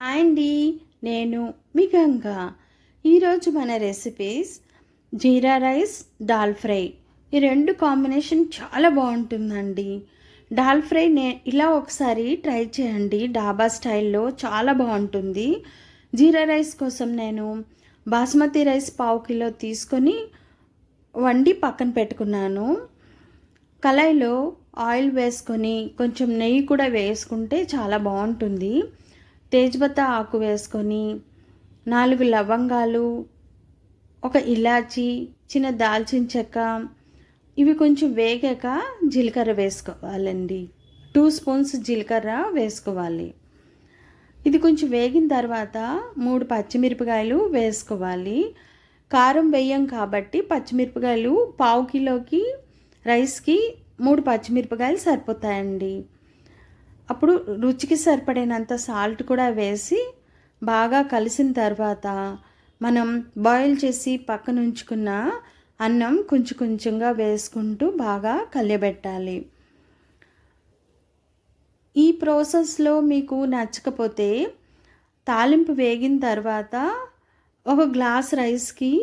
Hi అండి, నేను మీ గంగా. ఈరోజు మన రెసిపీస్ జీరా రైస్, దాల్ ఫ్రై. ఈ రెండు కాంబినేషన్ చాలా బాగుంటుందండి. దాల్ ఫ్రై ఇలా ఒకసారి ట్రై చేయండి, డాబా స్టైల్లో చాలా బాగుంటుంది. జీరా రైస్ కోసం నేను బాస్మతి రైస్ 1/2 కిలో తీసుకొని వండి పక్కన పెట్టుకున్నాను. కళాయిలో ఆయిల్ వేసుకొని కొంచెం నెయ్యి కూడా వేసుకుంటే చాలా బాగుంటుంది. తేజ్పత్తా ఆకు వేసుకొని 4 లవంగాలు, ఒక ఇలాచి, చిన్న దాల్చిన చెక్క, ఇవి కొంచెం వేగాక జీలకర్ర వేసుకోవాలండి. 2 స్పూన్స్ జీలకర్ర వేసుకోవాలి. ఇది కొంచెం వేగిన తర్వాత 3 పచ్చిమిరపకాయలు వేసుకోవాలి. కారం వేయం కాబట్టి పచ్చిమిరపకాయలు 1/2 కిలోకి రైస్కి 3 పచ్చిమిరపకాయలు సరిపోతాయండి. అప్పుడు రుచికి సరిపడినంత సాల్ట్ కూడా వేసి బాగా కలిసిన తర్వాత మనం బాయిల్ చేసి పక్కన ఉంచుకున్న అన్నం కొంచెం కొంచెంగా వేసుకుంటూ బాగా కలియబెట్టాలి. ఈ ప్రాసెస్లో మీకు నచ్చకపోతే తాలింపు వేగిన తర్వాత ఒక గ్లాస్ రైస్కి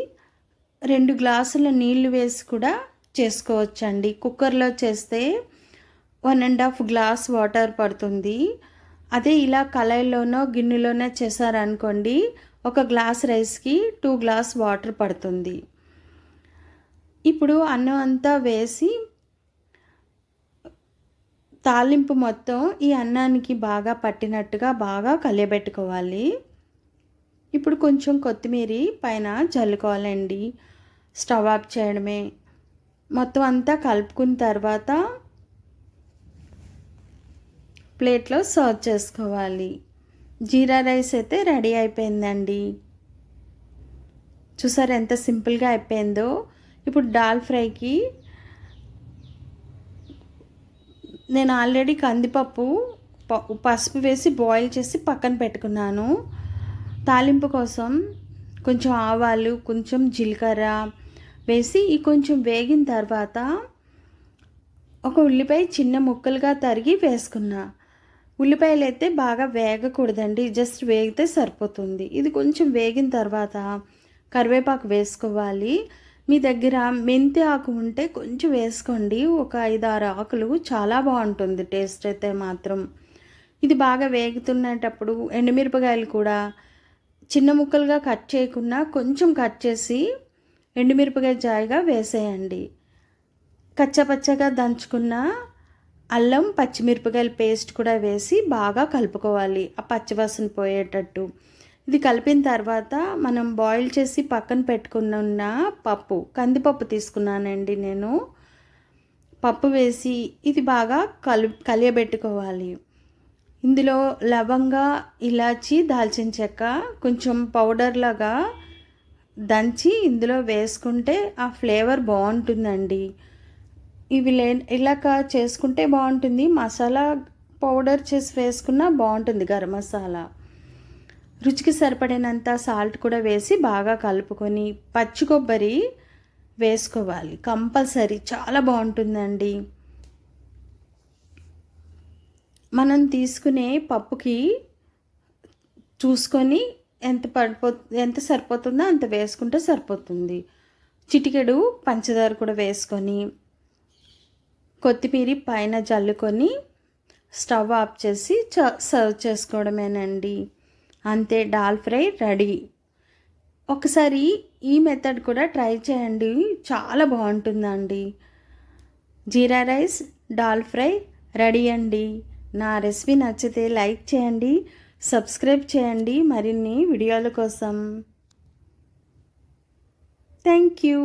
2 గ్లాసుల నీళ్లు వేసి కూడా చేసుకోవచ్చండి. కుక్కర్లో చేస్తే 1.5 గ్లాస్ వాటర్ పడుతుంది. అదే ఇలా కళాయిలోనో గిన్నెలోనో చేశారనుకోండి, ఒక గ్లాస్ రైస్కి 2 గ్లాస్ వాటర్ పడుతుంది. ఇప్పుడు అన్నం అంతా వేసి తాలింపు మొత్తం ఈ అన్నానికి బాగా పట్టినట్టుగా బాగా కలియబెట్టుకోవాలి. ఇప్పుడు కొంచెం కొత్తిమీర పైన చల్లుకోవాలండి. స్టవ్ ఆఫ్ చేయడమే. మొత్తం అంతా కలుపుకున్న తర్వాత ప్లేట్లో సర్వ్ చేసుకోవాలి. జీరా రైస్ అయితే రెడీ అయిపోయిందండి. చూసారు ఎంత సింపుల్గా అయిపోయిందో. ఇప్పుడు దాల్ ఫ్రైకి నేను ఆల్రెడీ కందిపప్పు పసుపు వేసి బాయిల్ చేసి పక్కన పెట్టుకున్నాను. తాలింపు కోసం కొంచెం ఆవాలు, కొంచెం జీలకర్ర వేసి ఈ కొంచెం వేగిన తర్వాత ఒక ఉల్లిపాయ చిన్న ముక్కలుగా తరిగి వేసుకున్నా. ఉల్లిపాయలు అయితే బాగా వేగకూడదండి, జస్ట్ వేగితే సరిపోతుంది. ఇది కొంచెం వేగిన తర్వాత కరివేపాకు వేసుకోవాలి. మీ దగ్గర మెంతి ఆకు ఉంటే కొంచెం వేసుకోండి, ఒక 5-6 ఆకులు, చాలా బాగుంటుంది టేస్ట్ అయితే మాత్రం. ఇది బాగా వేగుతున్నప్పుడు ఎండుమిరపకాయలు కూడా చిన్న ముక్కలుగా కట్ చేయకుండా కొంచెం కట్ చేసి ఎండుమిరపకాయ జాయిగా వేసేయండి. కచ్చపచ్చగా దంచుకున్న అల్లం, పచ్చిమిరపకాయల పేస్ట్ కూడా వేసి బాగా కలుపుకోవాలి, ఆ పచ్చివాసన పోయేటట్టు. ఇది కలిపిన తర్వాత మనం బాయిల్ చేసి పక్కన పెట్టుకున్న కందిపప్పు తీసుకున్నానండి నేను. పప్పు వేసి ఇది బాగా కలియబెట్టుకోవాలి. ఇందులో లవంగ, ఇలాచి, దాల్చిన చెక్క కొంచెం పౌడర్ లాగా దంచి ఇందులో వేసుకుంటే ఆ ఫ్లేవర్ బాగుంటుందండి. ఇవి ఇలాగ చేసుకుంటే బాగుంటుంది. మసాలా పౌడర్ చేసి వేసుకున్నా బాగుంటుంది, గరం మసాలా. రుచికి సరిపడినంత సాల్ట్ కూడా వేసి బాగా కలుపుకొని పచ్చి కొబ్బరి వేసుకోవాలి కంపల్సరీ, చాలా బాగుంటుందండి. మనం తీసుకునే పప్పుకి చూసుకొని ఎంత సరిపోతుందో అంత వేసుకుంటే సరిపోతుంది. చిటికెడు పంచదార కూడా వేసుకొని కొత్తిమీర పైన జల్లుకొని స్టవ్ ఆఫ్ చేసి సర్వ్ చేసుకోవడమేనండి. అంతే, దాల్ ఫ్రై రెడీ. ఒకసారి ఈ మెథడ్ కూడా ట్రై చేయండి, చాలా బాగుంటుందండి. జీరా రైస్, దాల్ ఫ్రై రెడీ అండి. నా రెసిపీ నచ్చితే లైక్ చేయండి, సబ్స్క్రైబ్ చేయండి మరిన్ని వీడియోల కోసం. Thank you.